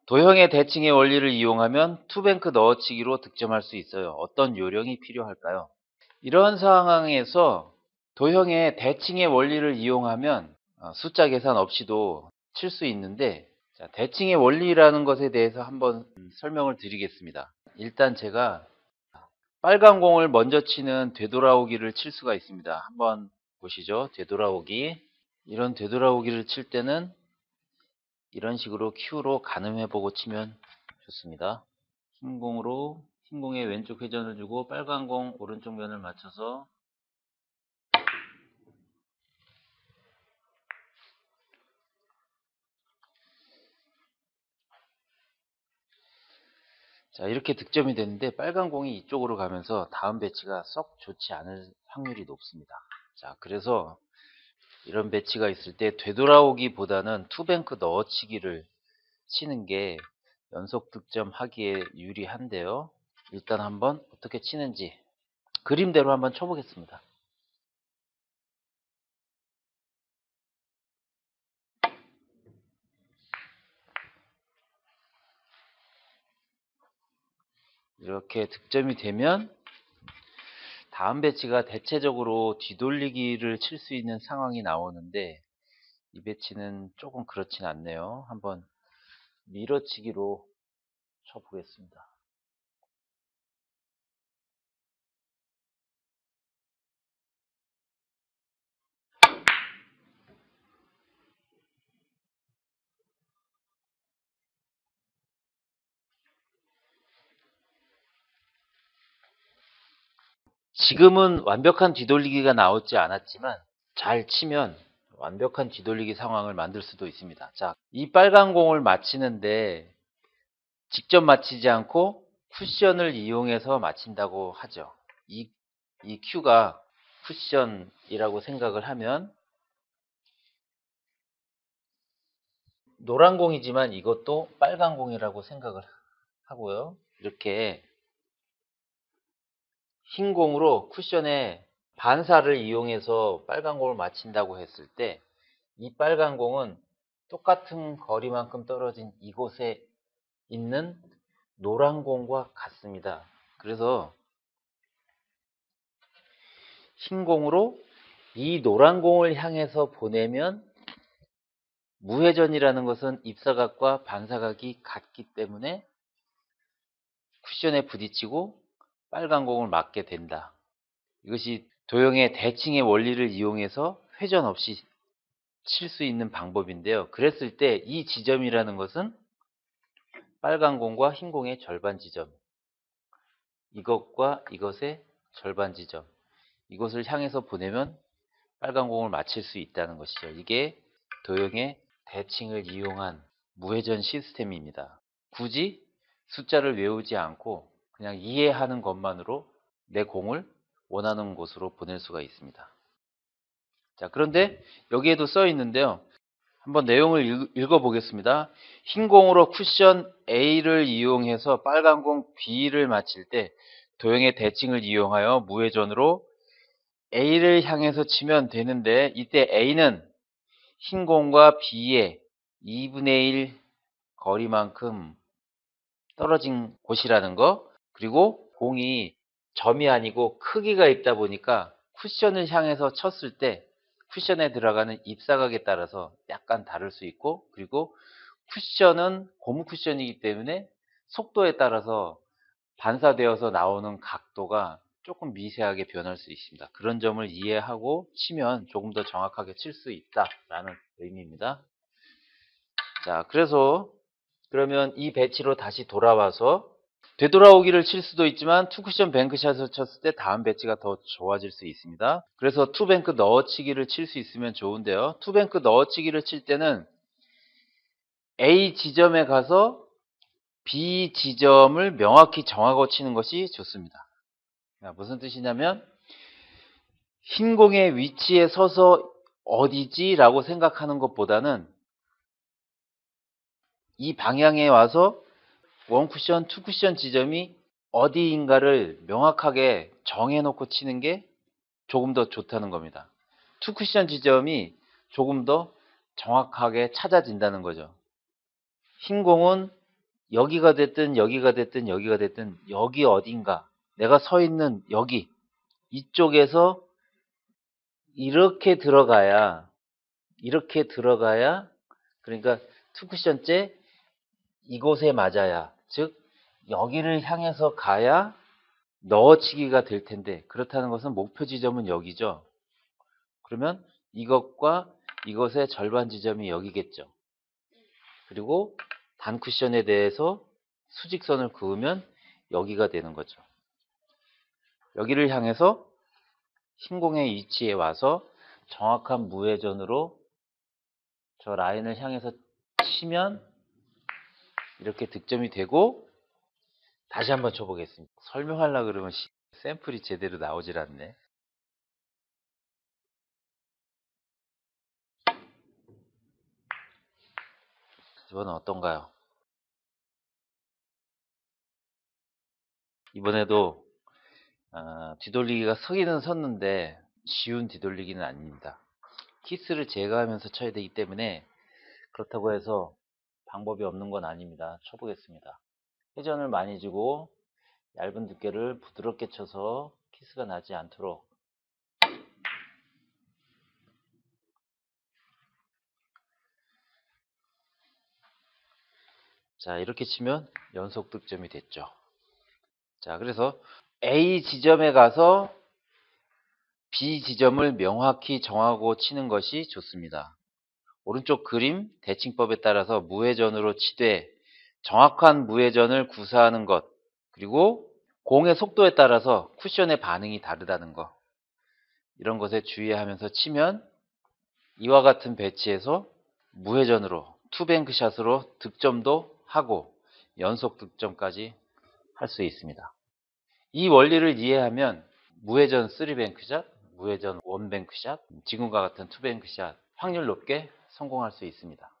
도형의 대칭의 원리를 이용하면 투뱅크 넣어치기로 득점할 수 있어요. 어떤 요령이 필요할까요? 이런 상황에서 도형의 대칭의 원리를 이용하면 숫자 계산 없이도 칠 수 있는데, 자, 대칭의 원리라는 것에 대해서 한번 설명을 드리겠습니다. 일단 제가 빨간 공을 먼저 치는 되돌아오기를 칠 수가 있습니다. 한번 보시죠. 되돌아오기. 이런 되돌아오기를 칠 때는 이런 식으로 Q로 가늠해보고 치면 좋습니다. 흰 공에 왼쪽 회전을 주고 빨간 공 오른쪽 면을 맞춰서 자, 이렇게 득점이 되는데 빨간 공이 이쪽으로 가면서 다음 배치가 썩 좋지 않을 확률이 높습니다. 자, 그래서 이런 배치가 있을 때 되돌아오기보다는 투뱅크 넣어치기를 치는 게 연속 득점 하기에 유리한데요. 일단 한번 어떻게 치는지 그림대로 한번 쳐보겠습니다. 이렇게 득점이 되면 다음 배치가 대체적으로 뒤돌리기를 칠 수 있는 상황이 나오는데, 이 배치는 조금 그렇진 않네요. 한번 밀어치기로 쳐보겠습니다. 지금은 완벽한 뒤돌리기가 나오지 않았지만 잘 치면 완벽한 뒤돌리기 상황을 만들 수도 있습니다. 자, 이 빨간 공을 맞히는데 직접 맞히지 않고 쿠션을 이용해서 맞힌다고 하죠. 이 큐가 쿠션이라고 생각을 하면, 노란 공이지만 이것도 빨간 공이라고 생각을 하고요. 이렇게 흰 공으로 쿠션에 반사를 이용해서 빨간 공을 맞힌다고 했을 때, 이 빨간 공은 똑같은 거리만큼 떨어진 이곳에 있는 노란 공과 같습니다. 그래서 흰 공으로 이 노란 공을 향해서 보내면, 무회전이라는 것은 입사각과 반사각이 같기 때문에 쿠션에 부딪히고 빨간 공을 맞게 된다. 이것이 도형의 대칭의 원리를 이용해서 회전 없이 칠 수 있는 방법인데요. 그랬을 때 이 지점이라는 것은 빨간 공과 흰 공의 절반 지점, 이것과 이것의 절반 지점, 이것을 향해서 보내면 빨간 공을 맞힐 수 있다는 것이죠. 이게 도형의 대칭을 이용한 무회전 시스템입니다. 굳이 숫자를 외우지 않고 그냥 이해하는 것만으로 내 공을 원하는 곳으로 보낼 수가 있습니다. 자, 그런데 여기에도 써 있는데요. 한번 내용을 읽어 보겠습니다. 흰 공으로 쿠션 A를 이용해서 빨간 공 B를 맞힐 때 도형의 대칭을 이용하여 무회전으로 A를 향해서 치면 되는데, 이때 A는 흰 공과 B의 2분의 1 거리만큼 떨어진 곳이라는 거, 그리고 공이 점이 아니고 크기가 있다 보니까 쿠션을 향해서 쳤을 때 쿠션에 들어가는 입사각에 따라서 약간 다를 수 있고, 그리고 쿠션은 고무 쿠션이기 때문에 속도에 따라서 반사되어서 나오는 각도가 조금 미세하게 변할 수 있습니다. 그런 점을 이해하고 치면 조금 더 정확하게 칠 수 있다라는 의미입니다. 자, 그러면 이 배치로 다시 돌아와서 되돌아오기를 칠 수도 있지만 투쿠션 뱅크샷을 쳤을 때 다음 배치가 더 좋아질 수 있습니다. 그래서 투뱅크 넣어치기를 칠 수 있으면 좋은데요. 투뱅크 넣어치기를 칠 때는 A 지점에 가서 B 지점을 명확히 정하고 치는 것이 좋습니다. 무슨 뜻이냐면, 흰 공의 위치에 서서 어디지? 라고 생각하는 것보다는 이 방향에 와서 원쿠션, 투쿠션 지점이 어디인가를 명확하게 정해놓고 치는 게 조금 더 좋다는 겁니다. 투쿠션 지점이 조금 더 정확하게 찾아진다는 거죠. 흰 공은 여기가 됐든 여기가 됐든 여기가 됐든 여기 어딘가 내가 서 있는 여기 이쪽에서 이렇게 들어가야 그러니까 투 쿠션째 이곳에 맞아야 즉 여기를 향해서 가야 넣어치기가 될 텐데 그렇다는 것은 목표 지점은 여기죠. 그러면 이것과 이것의 절반 지점이 여기겠죠. 그리고 단 쿠션에 대해서 수직선을 그으면 여기가 되는 거죠. 여기를 향해서 신공의 위치에 와서 정확한 무회전으로 저 라인을 향해서 치면 이렇게 득점이 되고 다시 한번 쳐보겠습니다. 설명하려고 그러면 샘플이 제대로 나오질 않네. 이번엔 어떤가요? 이번에도 뒤돌리기가 서기는 섰는데 쉬운 뒤돌리기는 아닙니다. 키스를 제거하면서 쳐야 되기 때문에 그렇다고 해서 방법이 없는 건 아닙니다. 쳐보겠습니다. 회전을 많이 주고 얇은 두께를 부드럽게 쳐서 키스가 나지 않도록. 자, 이렇게 치면 연속 득점이 됐죠. 자, 그래서 A 지점에 가서 B 지점을 명확히 정하고 치는 것이 좋습니다. 오른쪽 그림 대칭법에 따라서 무회전으로 치되 정확한 무회전을 구사하는 것, 그리고 공의 속도에 따라서 쿠션의 반응이 다르다는 것, 이런 것에 주의하면서 치면 이와 같은 배치에서 무회전으로 투뱅크샷으로 득점도 하고 연속 득점까지 할 수 있습니다. 이 원리를 이해하면 무회전 3뱅크샷, 무회전 1뱅크샷, 지금과 같은 투뱅크샷 확률 높게 성공할 수 있습니다.